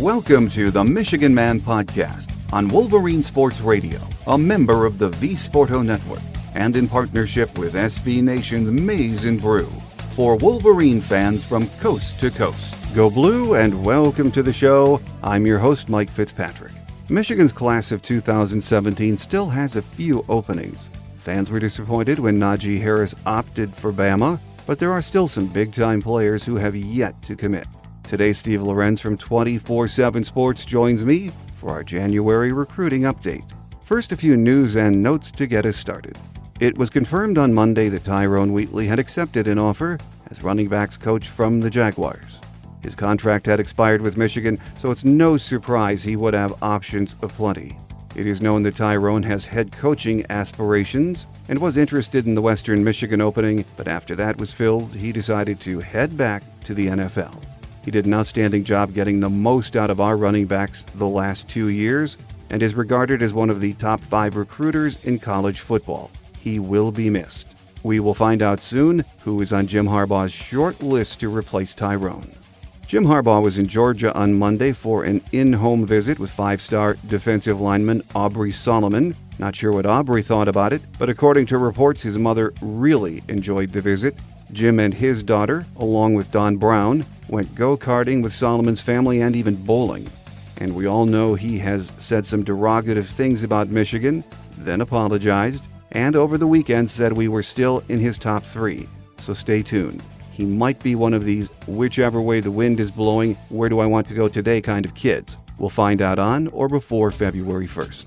Welcome to the Michigan Man Podcast on Wolverine Sports Radio, a member of the V-Sporto Network, and in partnership with SB Nation's Maize and Brew, for Wolverine fans from coast to coast. Go Blue and welcome to the show. I'm your host, Mike Fitzpatrick. Michigan's class of 2017 still has a few openings. Fans were disappointed when Najee Harris opted for Bama, but there are still some big-time players who have yet to commit. Today, Steve Lorenz from 24/7 Sports joins me for our January recruiting update. First, a few news and notes to get us started. It was confirmed on Monday that Tyrone had accepted an offer as running backs coach from the Jaguars. His contract had expired with Michigan, so it's no surprise he would have options aplenty. It is known that Tyrone has head coaching aspirations and was interested in the Western Michigan opening, but after that was filled, he decided to head back to the NFL. He did an outstanding job getting the most out of our running backs the last 2 years and is regarded as one of the top 5 recruiters in college football. He will be missed. We will find out soon who is on Jim Harbaugh's short list to replace Tyrone. Jim Harbaugh was in Georgia on Monday for an in-home visit with 5-star defensive lineman Aubrey Solomon. Not sure what Aubrey thought about it, but according to reports, his mother really enjoyed the visit. Jim and his daughter, along with Don Brown, went go-karting with Solomon's family and even bowling. And we all know he has said some derogative things about Michigan, then apologized, and over the weekend said we were still in his top 3. So stay tuned. He might be one of these whichever way the wind is blowing, where do I want to go today kind of kids. We'll find out on or before February 1st.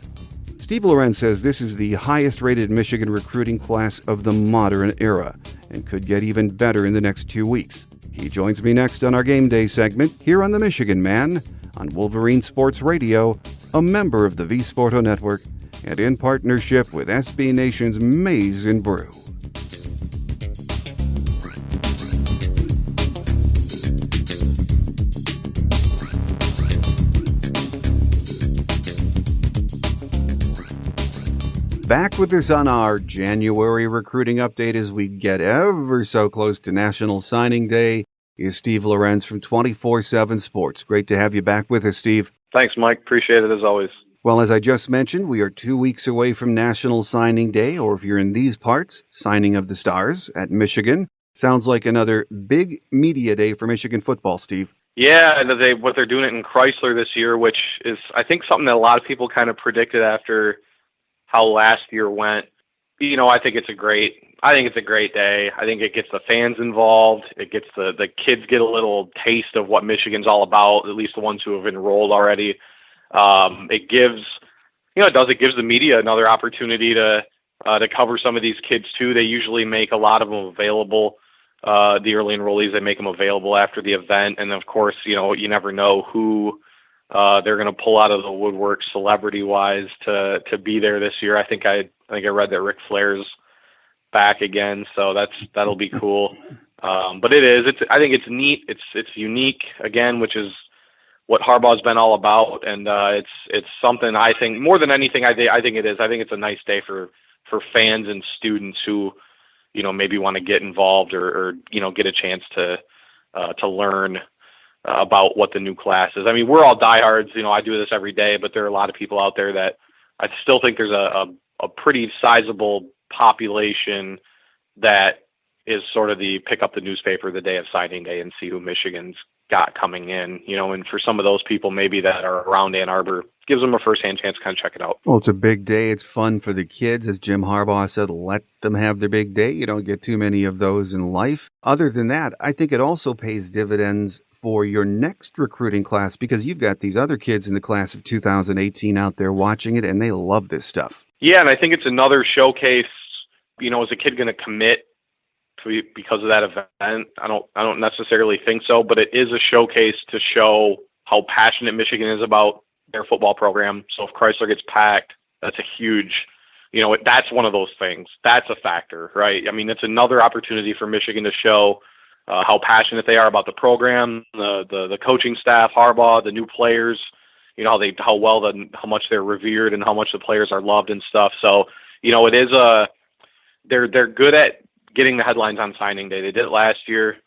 Steve Lorenz says this is the highest-rated Michigan recruiting class of the modern era and could get even better in the next 2 weeks. He joins me next on our Game Day segment here on the Michigan Man on Wolverine Sports Radio, a member of the V-Sporto Network, and in partnership with SB Nation's Maize and Brew. Back with us on our January recruiting update as we get ever so close to National Signing Day is Steve Lorenz from 24/7 Sports. Great to have you back with us, Steve. Thanks, Mike. Appreciate it as always. Well, as I just mentioned, we are 2 weeks away from National Signing Day, or if you're in these parts, Signing of the Stars at Michigan. Sounds like another big media day for Michigan football, Steve. Yeah, and they're doing it in Chrysler this year, which is, I think, something that a lot of people kind of predicted after how last year went. You know, I think it's a great day. I think it gets the fans involved. It gets the kids get a little taste of what Michigan's all about, at least the ones who have enrolled already. It gives the media another opportunity to cover some of these kids too. They usually make a lot of them available. The early enrollees, they make them available after the event. And of course, you never know who they're going to pull out of the woodwork celebrity-wise to be there this year. I think I read that Ric Flair's back again, so that'll be cool. But I think it's neat. It's unique again, which is what Harbaugh's been all about, and it's something I think more than anything. I think it is. I think it's a nice day for fans and students who maybe want to get involved or get a chance to learn about what the new class is. I mean, we're all diehards. I do this every day, but there are a lot of people out there that I still think there's a pretty sizable population that is sort of the pick up the newspaper the day of signing day and see who Michigan's got coming in, and for some of those people maybe that are around Ann Arbor, gives them a first-hand chance to kind of check it out. Well, it's a big day. It's fun for the kids. As Jim Harbaugh said, let them have their big day. You don't get too many of those in life. Other than that, I think it also pays dividends for your next recruiting class because you've got these other kids in the class of 2018 out there watching it, and they love this stuff. Yeah, and I think it's another showcase. Is a kid going to commit because of that event? I don't necessarily think so, but it is a showcase to show how passionate Michigan is about their football program. So if Chrysler gets packed, that's a huge, that's one of those things. That's a factor, right? I mean, it's another opportunity for Michigan to show how passionate they are about the program, the coaching staff, Harbaugh, the new players, how much they're revered and how much the players are loved and stuff. So, it is they're good at getting the headlines on signing day. They did it last year.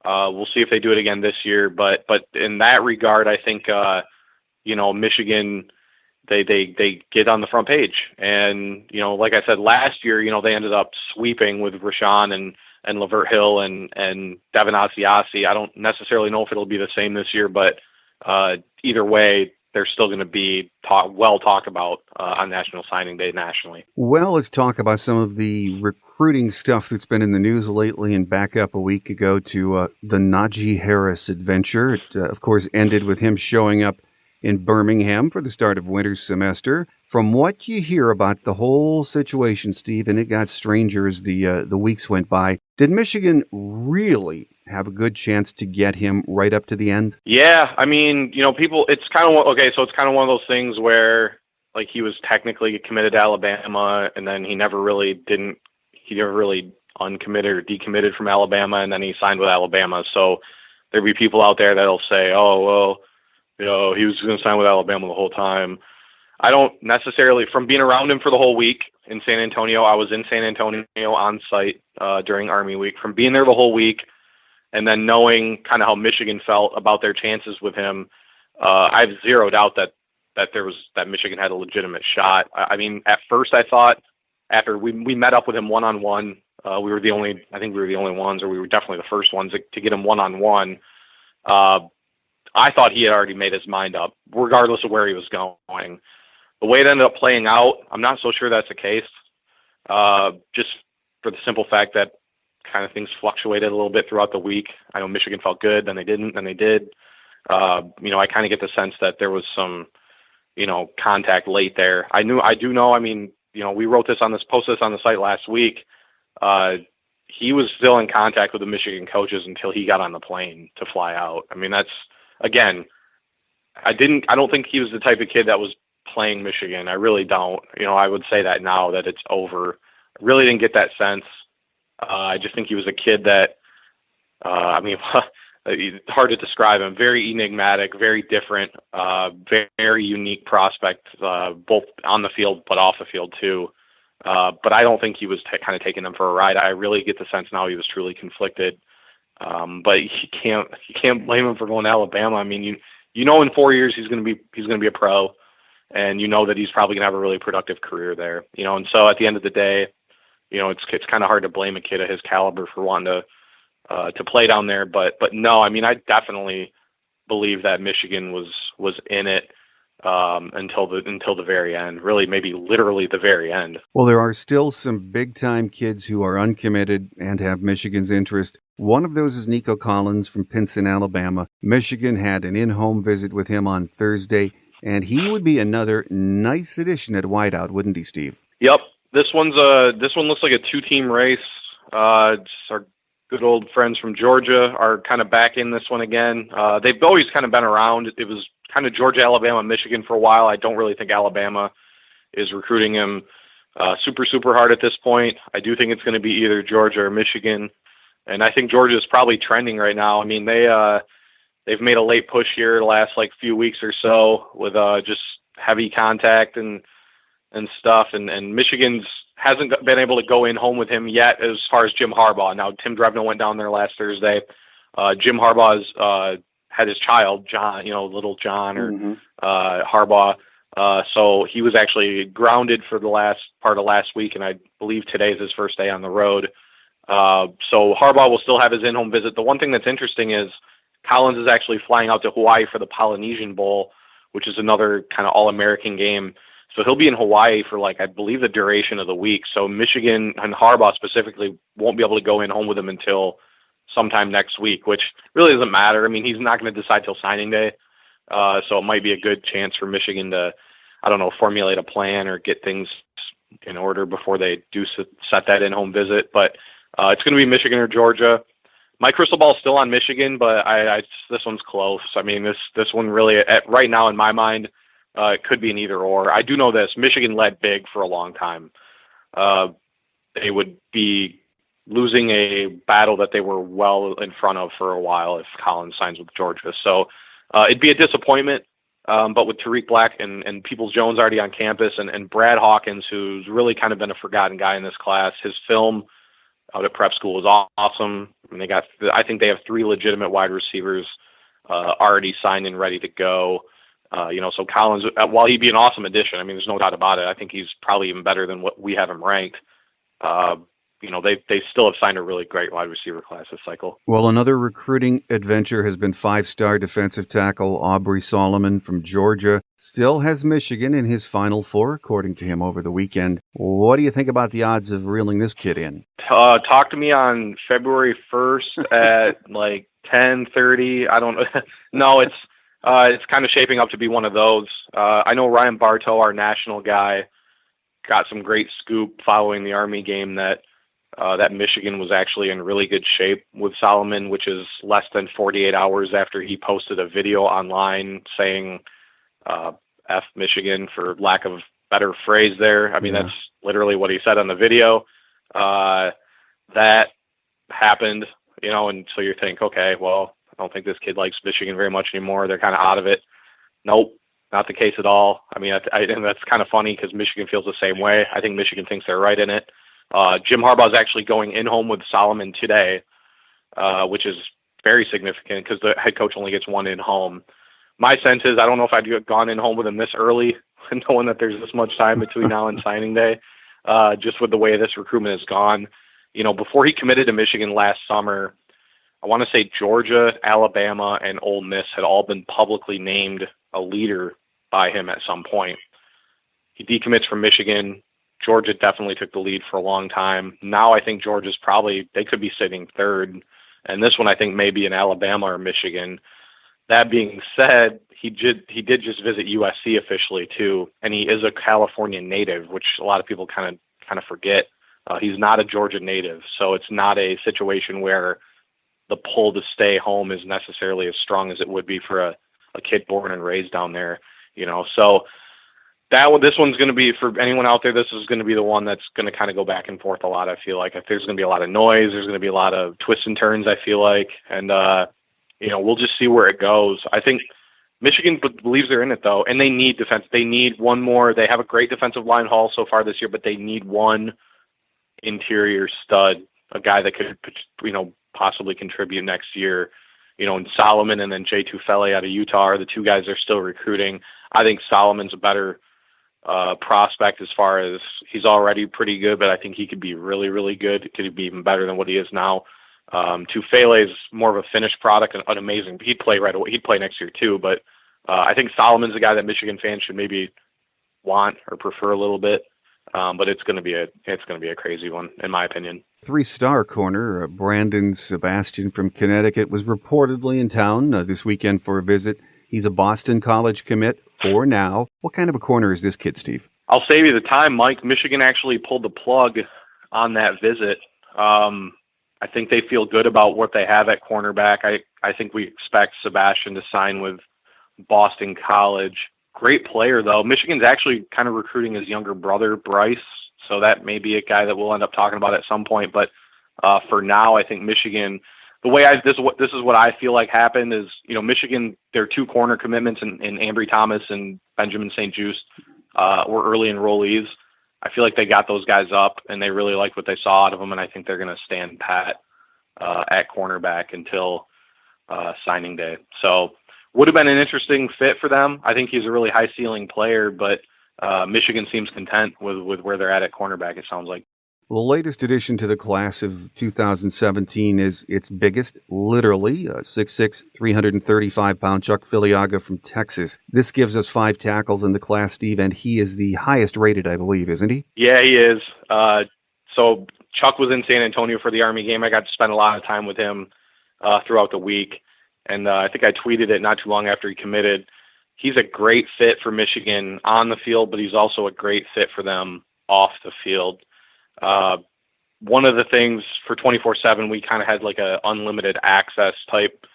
We'll see if they do it again this year. But in that regard, I think Michigan, they get on the front page. And, like I said, last year, they ended up sweeping with Rashawn and Lavert Hill and Devin Asiasi. I don't necessarily know if it'll be the same this year, but either way, they're still going to be talked about on National Signing Day nationally. Well, let's talk about some of the recruiting stuff that's been in the news lately, and back up a week ago to the Najee Harris adventure. It, of course, ended with him showing up in Birmingham for the start of winter semester. From what you hear about the whole situation, Steve, and it got stranger as the weeks went by, did Michigan really have a good chance to get him right up to the end? Yeah, I mean, people, it's kind of one of those things where, like, he was technically committed to Alabama, and then he never really uncommitted or decommitted from Alabama, and then he signed with Alabama. So there'd be people out there that'll say, oh, well, he was going to sign with Alabama the whole time. I don't necessarily, from being around him for the whole week in San Antonio, I was in San Antonio on site during Army Week. From being there the whole week and then knowing kind of how Michigan felt about their chances with him, I have zero doubt that Michigan had a legitimate shot. I mean, at first I thought, after we met up with him one-on-one, I think we were the only ones, or we were definitely the first ones to get him one-on-one. I thought he had already made his mind up, regardless of where he was going. The way it ended up playing out, I'm not so sure that's the case, just for the simple fact that kind of things fluctuated a little bit throughout the week. I know Michigan felt good, then they didn't, then they did. I kind of get the sense that there was some, contact late there. I do know, I mean, we posted this on the site last week. He was still in contact with the Michigan coaches until he got on the plane to fly out. I mean, that's, again, I don't think he was the type of kid that was playing Michigan. I really don't. I would say that now that it's over. I really didn't get that sense. I just think he was a kid that, hard to describe him. Very enigmatic, very different, very unique prospect, both on the field but off the field too. But I don't think he was kind of taking them for a ride. I really get the sense now he was truly conflicted. But you can't blame him for going to Alabama. I mean, in 4 years he's going to be a pro, and that he's probably going to have a really productive career there. And so at the end of the day, it's kind of hard to blame a kid of his caliber for wanting to play down there. But no, I mean, I definitely believe that Michigan was in it until the very end, really, maybe literally the very end. Well, there are still some big-time kids who are uncommitted and have Michigan's interest. One of those is Nico Collins from Pinson, Alabama. Michigan had an in-home visit with him on Thursday, and he would be another nice addition at wideout, wouldn't he, Steve? Yep. This one looks like a two-team race. It's our good old friends from Georgia are kind of back in this one again. They've always kind of been around. It was kind of Georgia, Alabama, Michigan for a while. I don't really think Alabama is recruiting him super, super hard at this point. I do think it's going to be either Georgia or Michigan. And I think Georgia is probably trending right now. I mean, they've made a late push here the last few weeks or so with just heavy contact and stuff. And Michigan's hasn't been able to go in home with him yet as far as Jim Harbaugh. Now, Tim Drevno went down there last Thursday. Jim Harbaugh's had his child, John, little John or Harbaugh. So he was actually grounded for the last part of last week, and I believe today is his first day on the road. So Harbaugh will still have his in-home visit. The one thing that's interesting is Collins is actually flying out to Hawaii for the Polynesian Bowl, which is another kind of all-American game. So he'll be in Hawaii for, I believe, the duration of the week. So Michigan and Harbaugh specifically won't be able to go in home with him until sometime next week, which really doesn't matter. I mean, he's not going to decide till signing day. So it might be a good chance for Michigan to, formulate a plan or get things in order before they do set that in-home visit. But it's going to be Michigan or Georgia. My crystal ball is still on Michigan, but this one's close. I mean, this one really, right now in my mind, it could be an either or. I do know this. Michigan led big for a long time. They would be losing a battle that they were well in front of for a while if Collins signs with Georgia. So it'd be a disappointment. But with Tariq Black and Peoples-Jones already on campus and Brad Hawkins, who's really kind of been a forgotten guy in this class, his film out at prep school is awesome. I mean, I think they have 3 legitimate wide receivers already signed and ready to go. So Collins, while he'd be an awesome addition, I mean, there's no doubt about it. I think he's probably even better than what we have him ranked. They still have signed a really great wide receiver class this cycle. Well, another recruiting adventure has been five-star defensive tackle Aubrey Solomon from Georgia. Still has Michigan in his Final Four, according to him over the weekend. What do you think about the odds of reeling this kid in? Talk to me on February 1st at like 10:30. I don't know. No, it's kind of shaping up to be one of those. I know Ryan Bartow, our national guy, got some great scoop following the Army game that Michigan was actually in really good shape with Solomon, which is less than 48 hours after he posted a video online saying F Michigan, for lack of better phrase there. I mean, That's literally what he said on the video. That happened, and so you think, okay, well, I don't think this kid likes Michigan very much anymore. They're kind of out of it. Nope, not the case at all. I mean, and that's kind of funny because Michigan feels the same way. I think Michigan thinks they're right in it. Jim Harbaugh is actually going in home with Solomon today, which is very significant because the head coach only gets one in home. My sense is I don't know if I'd have gone in home with him this early, knowing that there's this much time between now and signing day, just with the way this recruitment has gone. Before he committed to Michigan last summer, I want to say Georgia, Alabama, and Ole Miss had all been publicly named a leader by him at some point. He decommits from Michigan. Georgia definitely took the lead for a long time. Now I think Georgia's they could be sitting third. And this one I think may be in Alabama or Michigan. That being said, he did just visit USC officially too, and he is a California native, which a lot of people kind of forget. He's not a Georgia native, so it's not a situation where the pull to stay home is necessarily as strong as it would be for a kid born and raised down there. So this one's going to be, for anyone out there, this is going to be the one that's going to kind of go back and forth a lot. I feel like if there's going to be a lot of noise, there's going to be a lot of twists and turns, I feel like. And, we'll just see where it goes. I think Michigan believes they're in it, though, and they need defense. They need one more. They have a great defensive line haul so far this year, but they need one interior stud, a guy that could, possibly contribute next year. And Solomon and then J. Tufele out of Utah are the two guys they're still recruiting. I think Solomon's a better prospect as far as he's already pretty good, but I think he could be really, really good. Could be even better than what he is now. Tufele is more of a finished product and amazing. He'd play right away. He'd play next year too, but I think Solomon's a guy that Michigan fans should maybe want or prefer a little bit. But it's going to be a crazy one, in my opinion. Three-star corner Brandon Sebastian from Connecticut was reportedly in town this weekend for a visit. He's a Boston College commit for now. What kind of a corner is this kid, Steve? I'll save you the time, Mike. Michigan actually pulled the plug on that visit. I think they feel good about what they have at cornerback. I think we expect Sebastian to sign with Boston College. Great player, though. Michigan's actually kind of recruiting his younger brother, Bryce, so that may be a guy that we'll end up talking about at some point. But for now, I think Michigan, this is what I feel like happened is, Michigan, their two corner commitments in Ambry Thomas and Benjamin St. Juste were early enrollees. I feel like they got those guys up, and they really liked what they saw out of them, and I think they're going to stand pat at cornerback until signing day. So would have been an interesting fit for them. I think he's a really high ceiling player, but Michigan seems content with where they're at cornerback, it sounds like. Well, the latest addition to the class of 2017 is its biggest, literally, 6'6", 335-pound Chuck Filiaga from Texas. This gives us 5 tackles in the class, Steve, and he is the highest rated, I believe, isn't he? Yeah, he is. So Chuck was in San Antonio for the Army game. I got to spend a lot of time with him throughout the week, and I think I tweeted it not too long after he committed. He's a great fit for Michigan on the field, but he's also a great fit for them off the field. One of the things for 24/7, we kind of had like a unlimited access type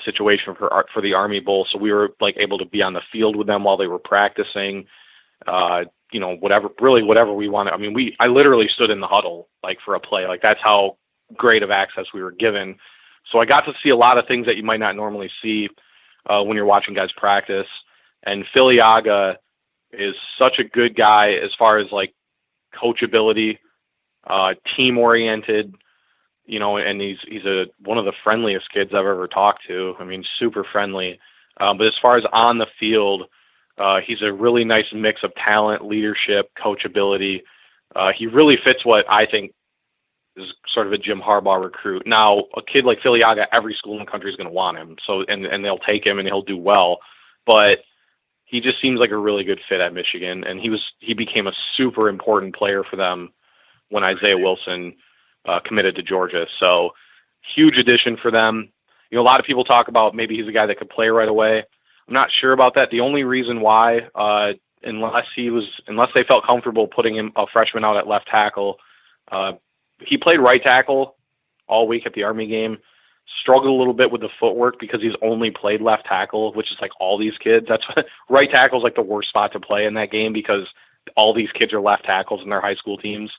situation for the Army Bowl, so we were like able to be on the field with them while they were practicing. Whatever we wanted. I mean, I literally stood in the huddle like for a play. Like that's how great of access we were given. So I got to see a lot of things that you might not normally see when you're watching guys practice. And Filiaga is such a good guy as far as like coachability, team oriented, and he's one of the friendliest kids I've ever talked to. I mean, super friendly. But as far as on the field, he's a really nice mix of talent, leadership, coachability. He really fits what I think is sort of a Jim Harbaugh recruit. Now, a kid like Filiaga, every school in the country is going to want him, so and they'll take him and he'll do well. But he just seems like a really good fit at Michigan, and he became a super important player for them when Isaiah Wilson committed to Georgia. So huge addition for them. You know, a lot of people talk about maybe he's a guy that could play right away. I'm not sure about that. The only reason why, unless they felt comfortable putting him a freshman out at left tackle, he played right tackle all week at the Army game. Struggled a little bit with the footwork because he's only played left tackle, which is like all these kids. That's right tackle is like the worst spot to play in that game because all these kids are left tackles in their high school teams,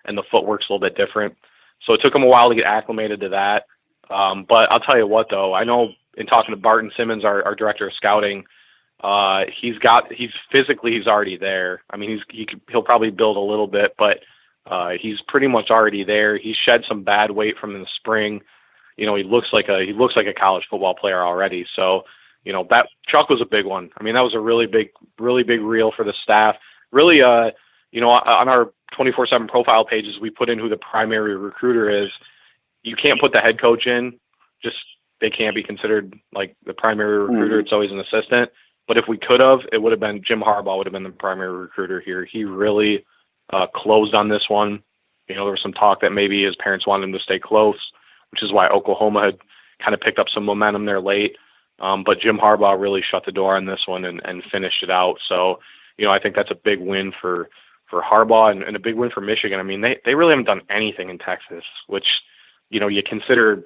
and the footwork's a little bit different. So it took him a while to get acclimated to that. But I'll tell you what, though, I know in talking to Barton Simmons, our director of scouting, he's already there. I mean, he'll probably build a little bit, but he's pretty much already there. He shed some bad weight from in the spring. You know, he looks like a college football player already. So, you know, that Chuck was a big one. I mean, that was a really big reel for the staff. Really, you know, on our 24/7 profile pages, we put in who the primary recruiter is. You can't put the head coach in. Just they can't be considered like the primary recruiter. Mm-hmm. It's always an assistant. But if we could have, it would have been Jim Harbaugh would have been the primary recruiter here. He really closed on this one. You know, there was some talk that maybe his parents wanted him to stay close, which is why Oklahoma had kind of picked up some momentum there late. But Jim Harbaugh really shut the door on this one and finished it out. So, you know, I think that's a big win for Harbaugh and a big win for Michigan. I mean, they really haven't done anything in Texas, which, you know, you consider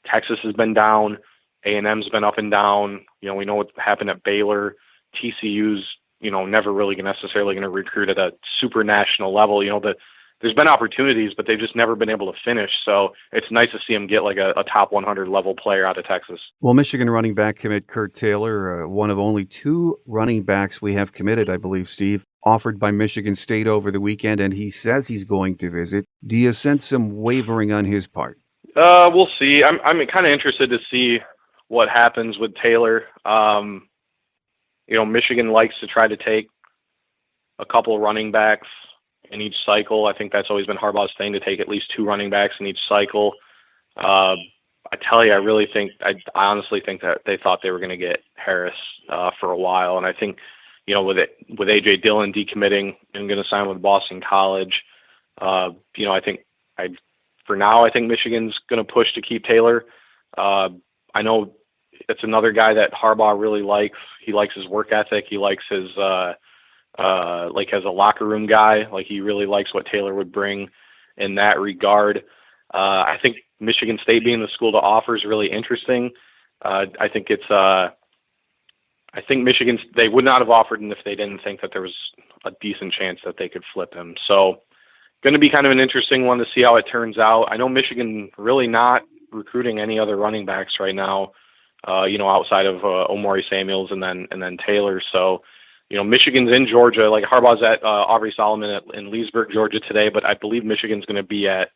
Texas has been down, A&M's been up and down. You know, we know what happened at Baylor. TCU's, you know, never really necessarily going to recruit at a super national level. You know, there's been opportunities, but they've just never been able to finish. So it's nice to see him get like a top 100 level player out of Texas. Well, Michigan running back commit Kurt Taylor, one of only two running backs we have committed, I believe, Steve, offered by Michigan State over the weekend, and he says he's going to visit. Do you sense some wavering on his part? We'll see. I'm kind of interested to see what happens with Taylor. You know, Michigan likes to try to take a couple running backs in each cycle. I think that's always been Harbaugh's thing, to take at least two running backs in each cycle. I tell you, I honestly think that they thought they were going to get Harris for a while. And I think, you know, with A.J. Dillon decommitting and going to sign with Boston College, you know, for now, I think Michigan's going to push to keep Taylor. I know it's another guy that Harbaugh really likes. He likes his work ethic. He likes his, like as a locker room guy, like he really likes what Taylor would bring in that regard. I think Michigan State being the school to offer is really interesting. I think Michigan, they would not have offered him if they didn't think that there was a decent chance that they could flip him. So going to be kind of an interesting one to see how it turns out. I know Michigan really not recruiting any other running backs right now, you know, outside of Omari Samuels and then Taylor. So, you know, Michigan's in Georgia. Like Harbaugh's at Aubrey Solomon in Leesburg, Georgia today, but I believe Michigan's going to be at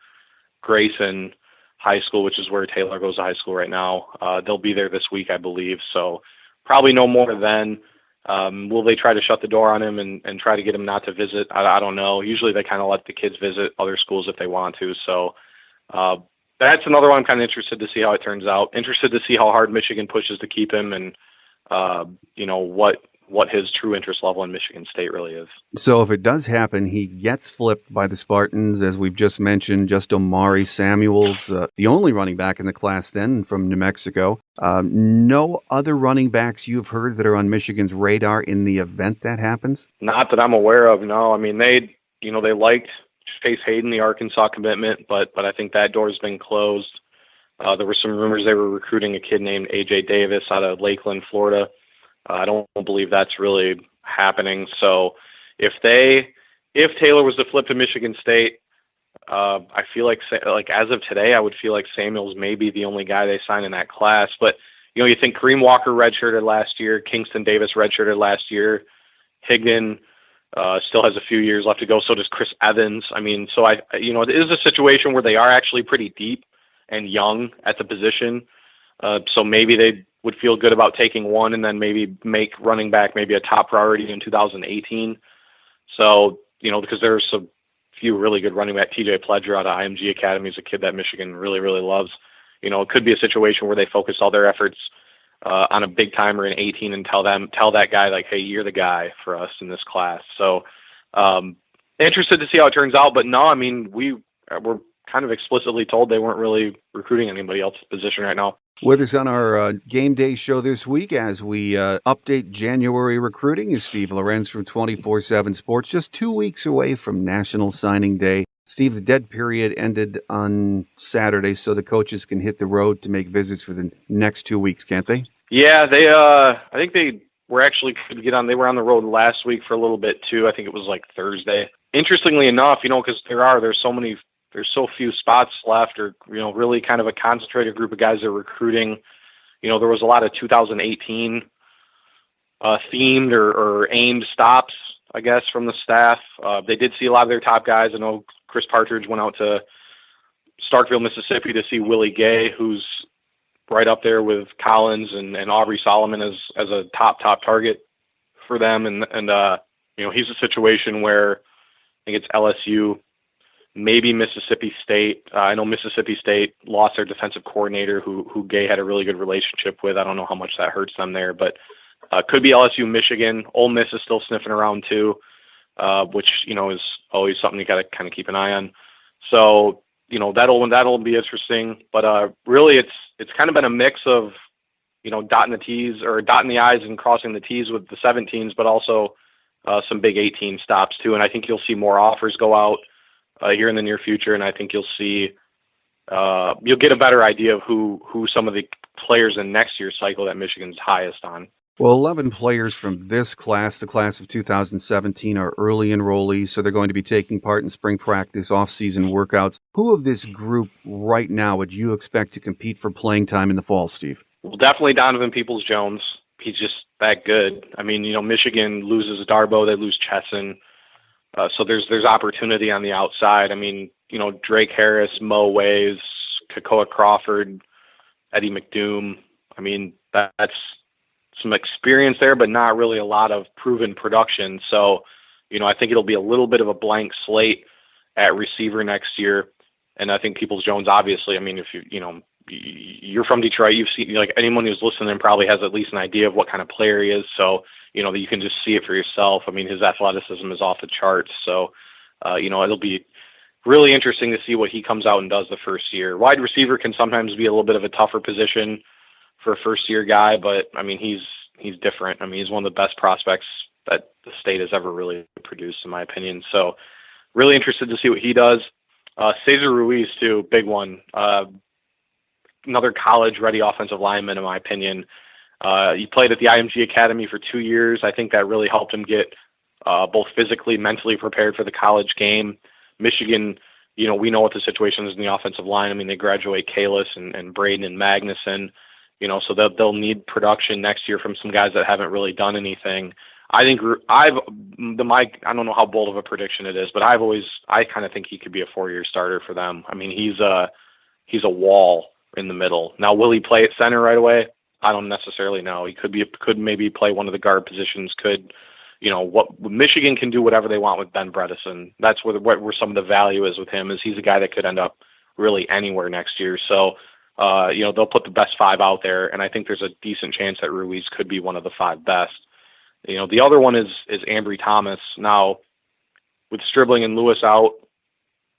Grayson High School, which is where Taylor goes to high school right now. They'll be there this week, I believe. So probably no more then. Will they try to shut the door on him and try to get him not to visit? I don't know. Usually they kind of let the kids visit other schools if they want to. So that's another one I'm kind of interested to see how it turns out. Interested to see how hard Michigan pushes to keep him and, you know, what his true interest level in Michigan State really is. So if it does happen, he gets flipped by the Spartans, as we've just mentioned, just Omari Samuels, the only running back in the class then from New Mexico. No other running backs you've heard that are on Michigan's radar in the event that happens? Not that I'm aware of, no. I mean, they liked Chase Hayden, the Arkansas commitment, but I think that door's been closed. There were some rumors they were recruiting a kid named A.J. Davis out of Lakeland, Florida. I don't believe that's really happening. So if Taylor was to flip to Michigan State, I feel like as of today, I would feel like Samuels may be the only guy they sign in that class. But, you know, you think Kareem Walker redshirted last year, Kingston Davis redshirted last year, Higdon still has a few years left to go. So does Chris Evans. I mean, so it is a situation where they are actually pretty deep and young at the position. So maybe would feel good about taking one and then maybe make running back maybe a top priority in 2018. So, because there's a few really good running back. TJ Pledger out of IMG Academy is a kid that Michigan really, really loves. It could be a situation where they focus all their efforts on a big timer in 18 and tell that guy, like, hey, you're the guy for us in this class. So interested to see how it turns out. But no, I mean, we're kind of explicitly told they weren't really recruiting anybody else's position right now. With us on our game day show this week as we update January recruiting is Steve Lorenz from 24/7 Sports, just 2 weeks away from National Signing Day. Steve, the dead period ended on Saturday, so the coaches can hit the road to make visits for the next 2 weeks, can't they? Yeah, they. I think they were actually could get on. They were on the road last week for a little bit too. I think it was like Thursday. Interestingly enough, because there's so few spots left, or really kind of a concentrated group of guys that are recruiting. There was a lot of 2018 themed or aimed stops, I guess, from the staff. They did see a lot of their top guys. I know Chris Partridge went out to Starkville, Mississippi to see Willie Gay, who's right up there with Collins and Aubrey Solomon as a top target for them. And he's a situation where I think it's LSU, maybe Mississippi State. I know Mississippi State lost their defensive coordinator who Gay had a really good relationship with. I don't know how much that hurts them there, but could be LSU, Michigan. Ole Miss is still sniffing around too, which, is always something you got to kind of keep an eye on. So, that'll be interesting, but really it's kind of been a mix of, dotting the I's and crossing the T's with the 17s, but also some big 18 stops too. And I think you'll see more offers go out here in the near future, and I think you'll get a better idea of who some of the players in next year's cycle that Michigan's highest on. Well, 11 players from this class, the class of 2017, are early enrollees, so they're going to be taking part in spring practice, off-season workouts. Who of this group right now would you expect to compete for playing time in the fall, Steve? Well, definitely Donovan Peoples-Jones. He's just that good. I mean, Michigan loses Darbo, they lose Chesson. So there's opportunity on the outside. I mean, Drake Harris, Mo Ways, Kakoa Crawford, Eddie McDoom. I mean, that's some experience there, but not really a lot of proven production. So, I think it'll be a little bit of a blank slate at receiver next year. And I think Peoples-Jones, obviously, I mean, if you're from Detroit, you've seen, like, anyone who's listening probably has at least an idea of what kind of player he is. So, that you can just see it for yourself. I mean, his athleticism is off the charts. So, it'll be really interesting to see what he comes out and does the first year. Wide receiver can sometimes be a little bit of a tougher position for a first-year guy, but, I mean, he's different. I mean, he's one of the best prospects that the state has ever really produced, in my opinion. So, really interested to see what he does. Cesar Ruiz, too, big one. Another college-ready offensive lineman, in my opinion. He played at the IMG Academy for 2 years. I think that really helped him get both physically, mentally prepared for the college game. Michigan, we know what the situation is in the offensive line. I mean, they graduate Kalis and Braden and Magnuson. So they'll need production next year from some guys that haven't really done anything. I think I don't know how bold of a prediction it is, but I kind of think he could be a 4-year starter for them. I mean, he's a wall in the middle. Now, will he play at center right away? I don't necessarily know. He could maybe play one of the guard positions. What Michigan can do whatever they want with Ben Bredesen. That's where some of the value is with him. Is he's a guy that could end up really anywhere next year. So. They'll put the best 5 out there, and I think there's a decent chance that Ruiz could be one of the 5 best. The other one is Ambry Thomas. Now, with Stribling and Lewis out,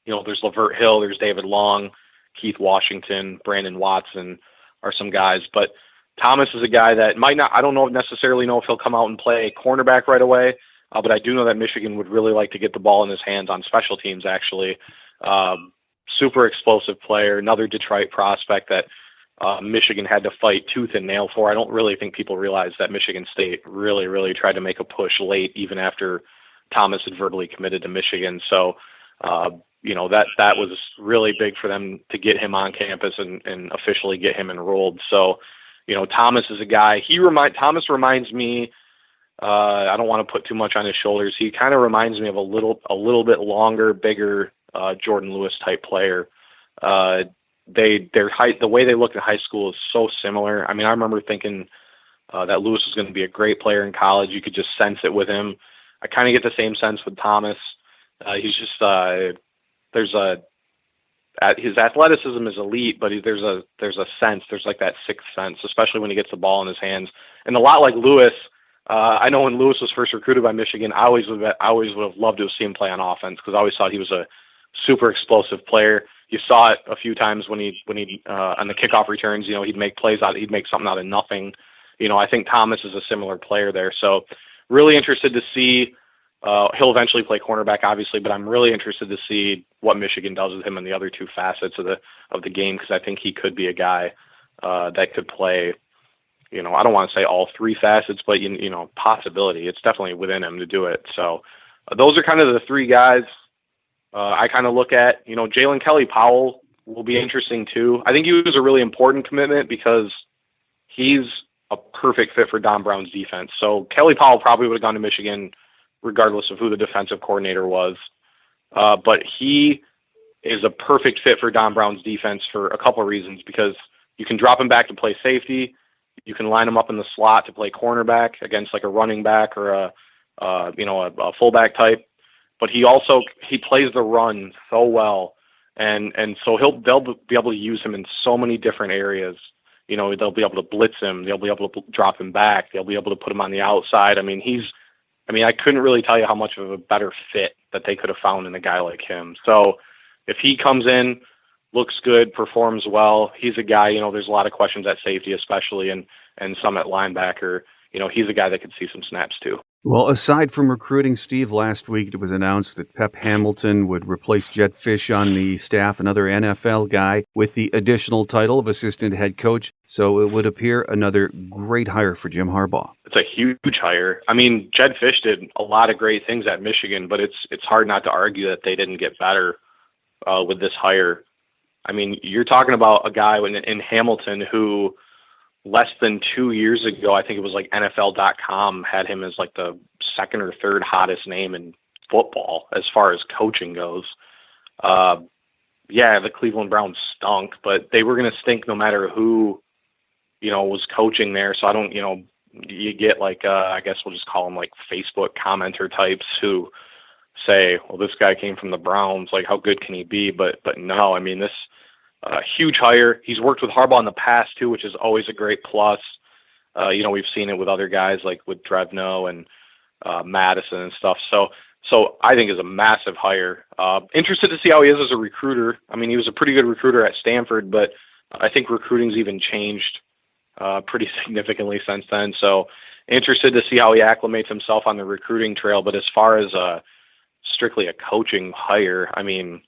there's Lavert Hill, there's David Long, Keith Washington, Brandon Watson are some guys. But Thomas is a guy that I don't necessarily know if he'll come out and play cornerback right away, but I do know that Michigan would really like to get the ball in his hands on special teams, actually. Super explosive player, another Detroit prospect that Michigan had to fight tooth and nail for. I don't really think people realize that Michigan State really, really tried to make a push late, even after Thomas had verbally committed to Michigan. So, that was really big for them to get him on campus and officially get him enrolled. So, Thomas is a guy. Thomas reminds me. I don't want to put too much on his shoulders. He kind of reminds me of a little bit longer, bigger Jordan Lewis type player. the way they looked in high school is so similar. I mean, I remember thinking that Lewis was going to be a great player in college. You could just sense it with him. I kind of get the same sense with Thomas. He's just his athleticism is elite, but there's a sense, there's like that sixth sense, especially when he gets the ball in his hands. And a lot like Lewis, I know when Lewis was first recruited by Michigan, I always would have loved to have seen him play on offense because I always thought he was a super explosive player. You saw it a few times when he on the kickoff returns, he'd make plays he'd make something out of nothing. I think Thomas is a similar player there. So really interested to see. He'll eventually play cornerback, obviously, but I'm really interested to see what Michigan does with him in the other two facets of the game because I think he could be a guy that could play. I don't want to say all three facets, but possibility. It's definitely within him to do it. So those are kind of the three guys I kind of look at. Jalen Kelly-Powell will be interesting too. I think he was a really important commitment because he's a perfect fit for Don Brown's defense. So Kelly-Powell probably would have gone to Michigan regardless of who the defensive coordinator was. But he is a perfect fit for Don Brown's defense for a couple of reasons, because you can drop him back to play safety. You can line him up in the slot to play cornerback against like a running back or a fullback type. But he plays the run so well. And so they'll be able to use him in so many different areas. They'll be able to blitz him. They'll be able to drop him back. They'll be able to put him on the outside. I couldn't really tell you how much of a better fit that they could have found in a guy like him. So if he comes in, looks good, performs well, he's a guy, there's a lot of questions at safety especially and some at linebacker. He's a guy that could see some snaps too. Well, aside from recruiting, Steve, last week it was announced that Pep Hamilton would replace Jedd Fisch on the staff, another NFL guy, with the additional title of assistant head coach. So it would appear another great hire for Jim Harbaugh. It's a huge hire. Jedd Fisch did a lot of great things at Michigan, but it's hard not to argue that they didn't get better with this hire. You're talking about a guy in Hamilton who less than 2 years ago, I think it was like NFL.com had him as like the second or third hottest name in football as far as coaching goes. The Cleveland Browns stunk, but they were going to stink no matter who, was coaching there. So I don't, you get like, I guess we'll just call them like Facebook commenter types who say, well, this guy came from the Browns. Like, how good can he be? But no, this huge hire. He's worked with Harbaugh in the past too, which is always a great plus. We've seen it with other guys like with Drevno and Madison and stuff. So I think is a massive hire. Interested to see how he is as a recruiter. He was a pretty good recruiter at Stanford, but I think recruiting's even changed pretty significantly since then. So interested to see how he acclimates himself on the recruiting trail. But as far as strictly a coaching hire, he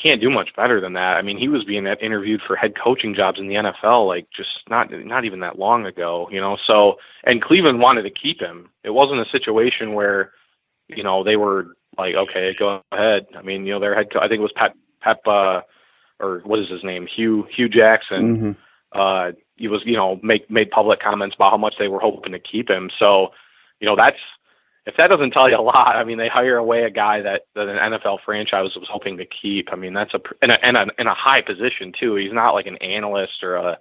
can't do much better than that. He was being interviewed for head coaching jobs in the NFL, like just not even that long ago, So, and Cleveland wanted to keep him. It wasn't a situation where, they were like, okay, go ahead. Their head I think it was Pep, or what is his name, Hugh Jackson. Mm-hmm. He was, made public comments about how much they were hoping to keep him. So, if that doesn't tell you a lot, they hire away a guy that an NFL franchise was hoping to keep. That's in a high position too. He's not like an analyst or a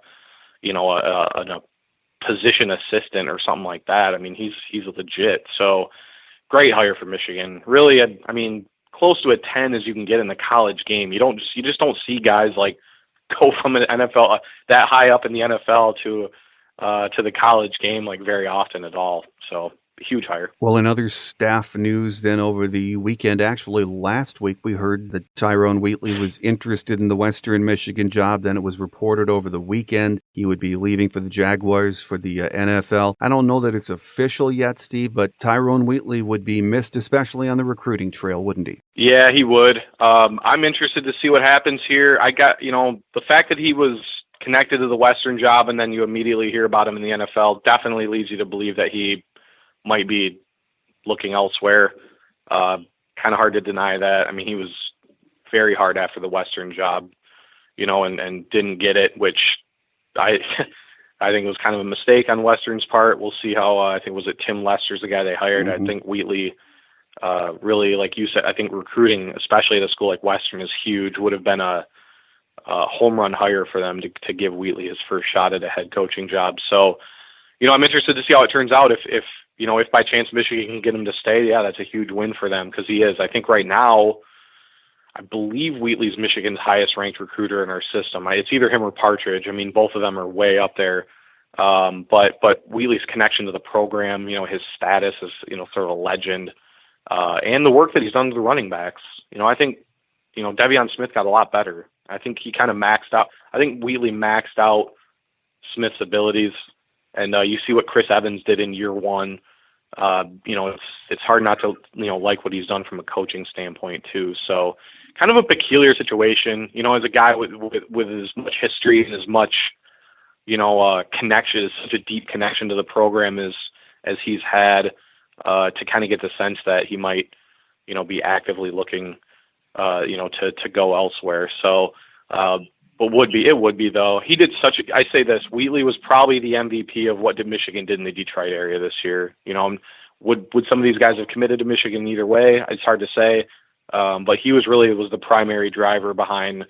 position assistant or something like that. He's legit. So great hire for Michigan. Really, close to a 10 as you can get in the college game. You just don't see guys like go from an NFL that high up in the NFL to the college game like very often at all. So. Huge hire. Well, in other staff news then over the weekend, actually last week, we heard that Tyrone Wheatley was interested in the Western Michigan job. Then it was reported over the weekend he would be leaving for the Jaguars for the NFL. I don't know that it's official yet, Steve, but Tyrone Wheatley would be missed, especially on the recruiting trail, wouldn't he? Yeah, he would. I'm interested to see what happens here. I got, the fact that he was connected to the Western job and then you immediately hear about him in the NFL definitely leads you to believe that he might be looking elsewhere. Kind of hard to deny that. He was very hard after the Western job, and didn't get it, which I think was kind of a mistake on Western's part. We'll see how, I think, was it Tim Lester's the guy they hired? Mm-hmm. I think Wheatley, really, like you said, I think recruiting, especially at a school like Western, is huge. Would have been a home run hire for them to give Wheatley his first shot at a head coaching job. So, I'm interested to see how it turns out. If by chance Michigan can get him to stay, yeah, that's a huge win for them, because he is. I think right now, I believe Wheatley's Michigan's highest ranked recruiter in our system. It's either him or Partridge. I mean, both of them are way up there. But Wheatley's connection to the program, his status as, sort of a legend, and the work that he's done to the running backs. I think, Devion Smith got a lot better. I think he kind of maxed out. I think Wheatley maxed out Smith's abilities, and you see what Chris Evans did in year one. It's hard not to, like what he's done from a coaching standpoint too. So kind of a peculiar situation, as a guy with as much history and as much, connection, such a deep connection to the program as he's had, to kind of get the sense that he might, be actively looking, to go elsewhere. So, but it would be though. He did I say this, Wheatley was probably the MVP of what Michigan did in the Detroit area this year. Would some of these guys have committed to Michigan either way? It's hard to say. But he was the primary driver behind,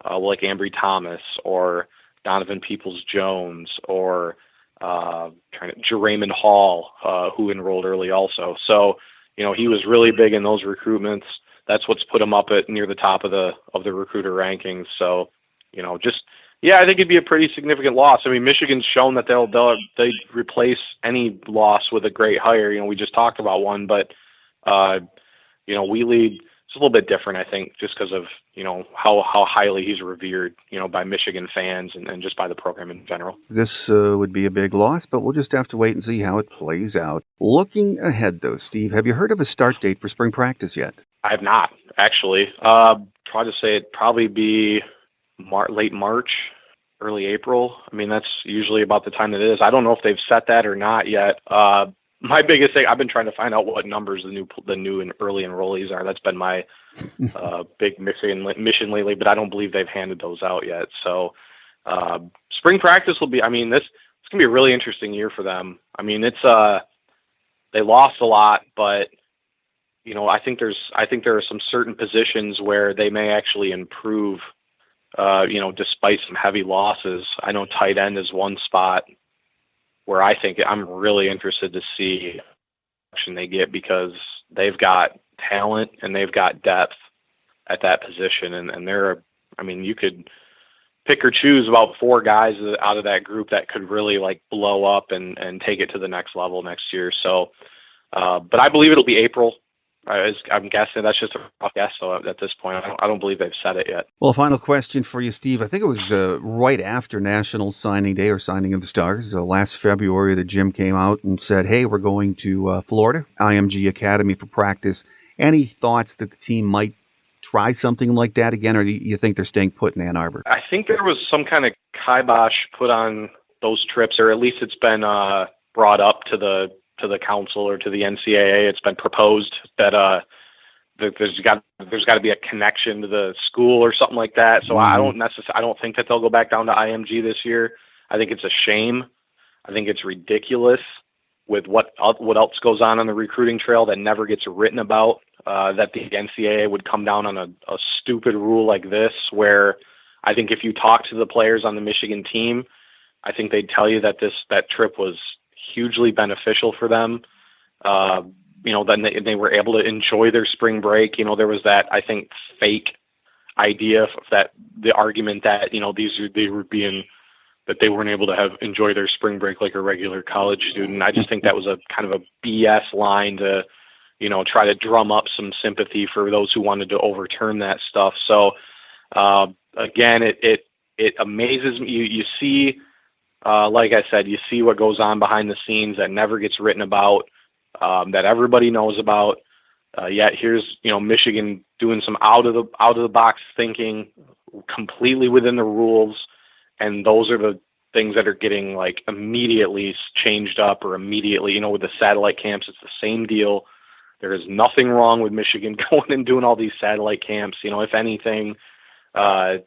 like Ambry Thomas or Donovan Peoples-Jones or Jeraymond Hall, who enrolled early also. So, he was really big in those recruitments. That's what's put him up at near the top of the recruiter rankings. So, I think it'd be a pretty significant loss. I mean, Michigan's shown that they replace any loss with a great hire. We just talked about one, but Wheatley, it's a little bit different, I think, just because of, how highly he's revered, by Michigan fans and just by the program in general. This would be a big loss, but we'll just have to wait and see how it plays out. Looking ahead, though, Steve, have you heard of a start date for spring practice yet? I have not, actually. Try to say it'd probably be late March, early April. I mean, that's usually about the time it is. I don't know if they've set that or not yet. My biggest thing, I've been trying to find out what numbers the new and early enrollees are. That's been my big mission lately, but I don't believe they've handed those out yet. So spring practice will be, it's going to be a really interesting year for them. I mean, they lost a lot, but I think there are some certain positions where they may actually improve, despite some heavy losses. I know tight end is one spot where I think I'm really interested to see what action they get, because they've got talent and they've got depth at that position. And you could pick or choose about 4 guys out of that group that could really blow up and take it to the next level next year. So, but I believe it'll be April. I'm guessing. That's just a rough guess. So at this point, I don't believe they've said it yet. Well, final question for you, Steve. I think it was right after National Signing Day or Signing of the Stars. Last February, the gym came out and said, hey, we're going to Florida, IMG Academy for practice. Any thoughts that the team might try something like that again, or do you think they're staying put in Ann Arbor? I think there was some kind of kibosh put on those trips, or at least it's been brought up to the council or to the NCAA. It's been proposed that there's got to be a connection to the school or something like that. So I don't think that they'll go back down to IMG this year. I think it's a shame. I think it's ridiculous with what else goes on the recruiting trail that never gets written about. That the NCAA would come down on a stupid rule like this, where I think if you talk to the players on the Michigan team, I think they'd tell you that that trip was hugely beneficial for them. Then they were able to enjoy their spring break. There was that, I think, fake idea that the argument that, that they weren't able to enjoy their spring break like a regular college student. I just think that was a kind of a BS line to, try to drum up some sympathy for those who wanted to overturn that stuff. So, again, it amazes me. You see, like I said, you see what goes on behind the scenes that never gets written about, that everybody knows about. Yet here's, Michigan doing some out of the box thinking, completely within the rules. And those are the things that are getting immediately changed up, or immediately, with the satellite camps, it's the same deal. There is nothing wrong with Michigan going and doing all these satellite camps. If anything, they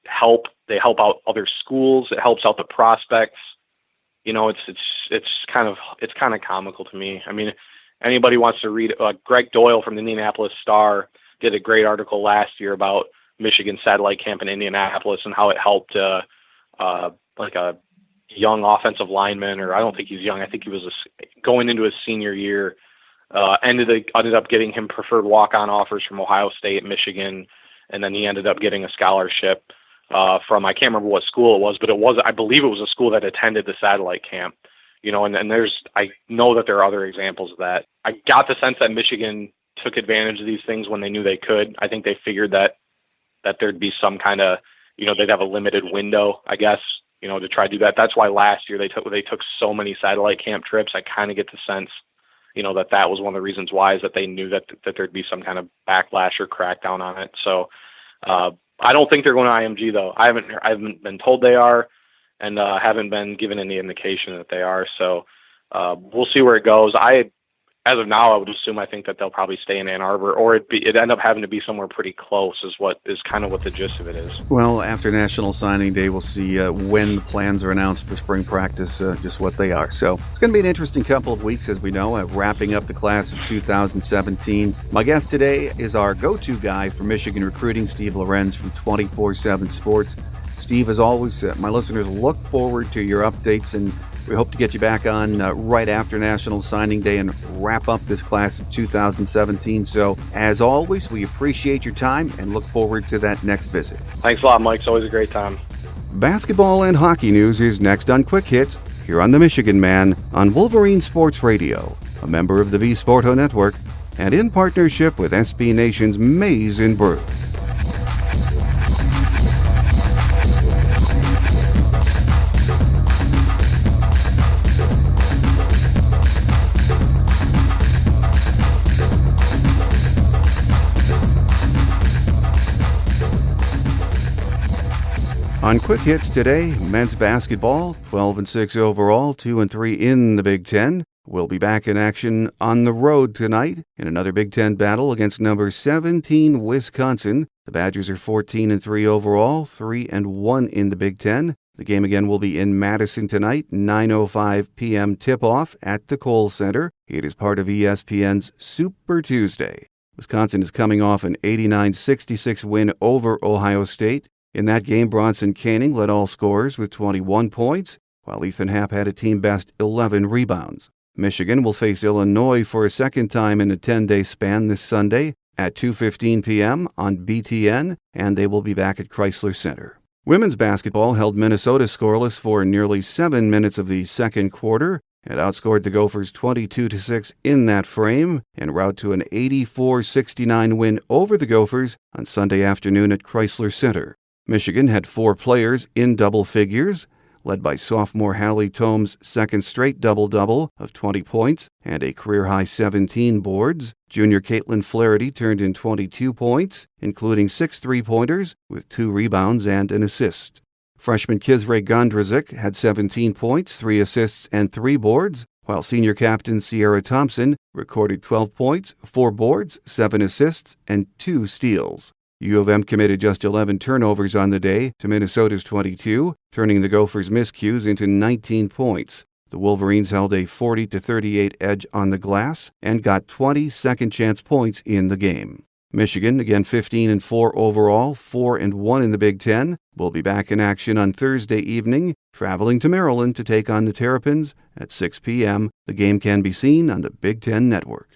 help out other schools. It helps out the prospects. It's kind of comical to me. I mean, anybody wants to read, Greg Doyle from the Indianapolis Star did a great article last year about, Michigan satellite camp in Indianapolis and how it helped like a young offensive lineman, or I don't think he's young. I think he was going into his senior year. Ended up getting him preferred walk-on offers from Ohio State, Michigan, and then he ended up getting a scholarship from, I can't remember what school it was, but I believe it was a school that attended the satellite camp. And I know that there are other examples of that. I got the sense that Michigan took advantage of these things when they knew they could. I think they figured that there'd be some kind of, they'd have a limited window, I guess, to try to do that. That's why last year they took so many satellite camp trips. I kind of get the sense, that was one of the reasons why, is that they knew that there'd be some kind of backlash or crackdown on it. So I don't think they're going to IMG though. I haven't been told they are, and haven't been given any indication that they are. So we'll see where it goes. As of now, I think that they'll probably stay in Ann Arbor, or it'd end up having to be somewhere pretty close, is kind of what the gist of it is. Well, after National Signing Day, we'll see when the plans are announced for spring practice, just what they are. So it's going to be an interesting couple of weeks, as we know, wrapping up the class of 2017. My guest today is our go-to guy for Michigan recruiting, Steve Lorenz from 24/7 Sports. Steve, as always, my listeners look forward to your updates, and we hope to get you back on right after National Signing Day and wrap up this class of 2017. So, as always, we appreciate your time and look forward to that next visit. Thanks a lot, Mike. It's always a great time. Basketball and hockey news is next on Quick Hits, here on The Michigan Man on Wolverine Sports Radio, a member of the V Sporto Network, and in partnership with SB Nation's Maize and Brew. On Quick Hits today, men's basketball, 12-6 overall, 2-3 in the Big Ten. We'll be back in action on the road tonight in another Big Ten battle against number 17 Wisconsin. The Badgers are 14-3 overall, 3-1 in the Big Ten. The game again will be in Madison tonight, 9:05 p.m. tip-off at the Kohl Center. It is part of ESPN's Super Tuesday. Wisconsin is coming off an 89-66 win over Ohio State. In that game, Bronson Koenig led all scorers with 21 points, while Ethan Happ had a team-best 11 rebounds. Michigan will face Illinois for a second time in a 10-day span this Sunday at 2:15 p.m. on BTN, and they will be back at Chrysler Center. Women's basketball held Minnesota scoreless for nearly 7 minutes of the second quarter. It outscored the Gophers 22-6 in that frame, en route to an 84-69 win over the Gophers on Sunday afternoon at Chrysler Center. Michigan had 4 players in double figures, led by sophomore Hallie Tome's second straight double-double of 20 points and a career-high 17 boards. Junior Caitlin Flaherty turned in 22 points, including 6 three-pointers with 2 rebounds and an assist. Freshman Kizray Gondrazik had 17 points, 3 assists, and 3 boards, while senior captain Sierra Thompson recorded 12 points, 4 boards, 7 assists, and 2 steals. U of M committed just 11 turnovers on the day to Minnesota's 22, turning the Gophers' miscues into 19 points. The Wolverines held a 40-38 edge on the glass and got 20 second-chance points in the game. Michigan, again 15-4 overall, 4-1 in the Big Ten, will be back in action on Thursday evening, traveling to Maryland to take on the Terrapins at 6 p.m. The game can be seen on the Big Ten Network.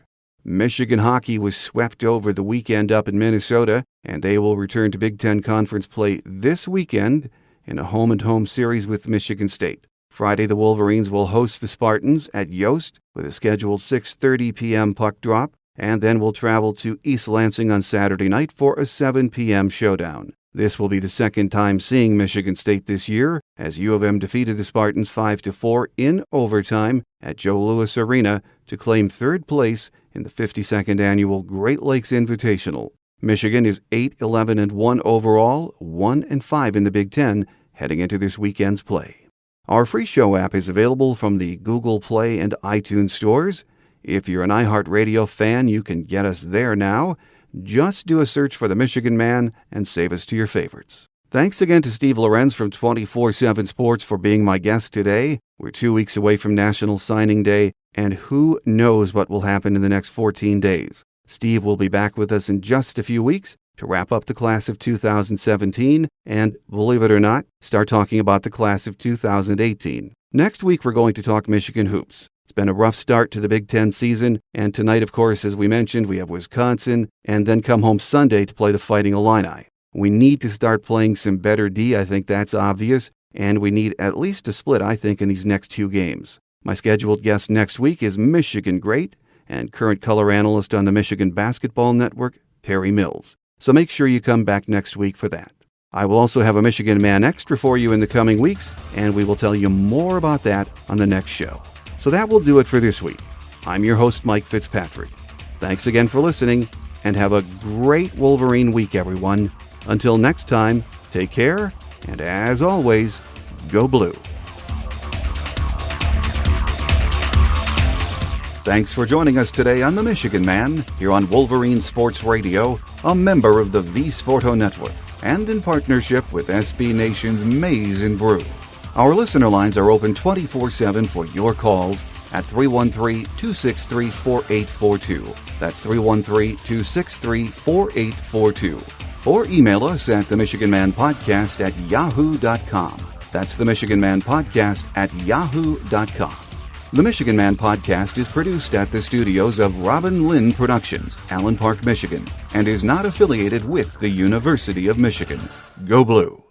Michigan hockey was swept over the weekend up in Minnesota, and they will return to Big Ten Conference play this weekend in a home-and-home series with Michigan State. Friday, the Wolverines will host the Spartans at Yost with a scheduled 6:30 p.m. puck drop, and then will travel to East Lansing on Saturday night for a 7 p.m. showdown. This will be the second time seeing Michigan State this year, as U of M defeated the Spartans 5-4 in overtime at Joe Louis Arena to claim third place in the 52nd annual Great Lakes Invitational. Michigan is 8-11-1 overall, 1-5 in the Big Ten, heading into this weekend's play. Our free show app is available from the Google Play and iTunes stores. If you're an iHeartRadio fan, you can get us there now. Just do a search for The Michigan Man and save us to your favorites. Thanks again to Steve Lorenz from 24/7 Sports for being my guest today. We're 2 weeks away from National Signing Day, and who knows what will happen in the next 14 days. Steve will be back with us in just a few weeks, to wrap up the class of 2017 and, believe it or not, start talking about the class of 2018. Next week, we're going to talk Michigan hoops. It's been a rough start to the Big Ten season, and tonight, of course, as we mentioned, we have Wisconsin, and then come home Sunday to play the Fighting Illini. We need to start playing some better D, I think that's obvious, and we need at least a split, I think, in these next 2 games. My scheduled guest next week is Michigan great and current color analyst on the Michigan Basketball Network, Perry Mills. So make sure you come back next week for that. I will also have a Michigan Man Extra for you in the coming weeks, and we will tell you more about that on the next show. So that will do it for this week. I'm your host, Mike Fitzpatrick. Thanks again for listening, and have a great Wolverine week, everyone. Until next time, take care, and as always, go blue. Thanks for joining us today on The Michigan Man, here on Wolverine Sports Radio, a member of the V Sporto Network, and in partnership with SB Nation's Maize and Brew. Our listener lines are open 24/7 for your calls at 313-263-4842. That's 313-263-4842. Or email us at themichiganmanpodcast@yahoo.com. That's themichiganmanpodcast@yahoo.com. The Michigan Man Podcast is produced at the studios of Robin Lynn Productions, Allen Park, Michigan, and is not affiliated with the University of Michigan. Go Blue!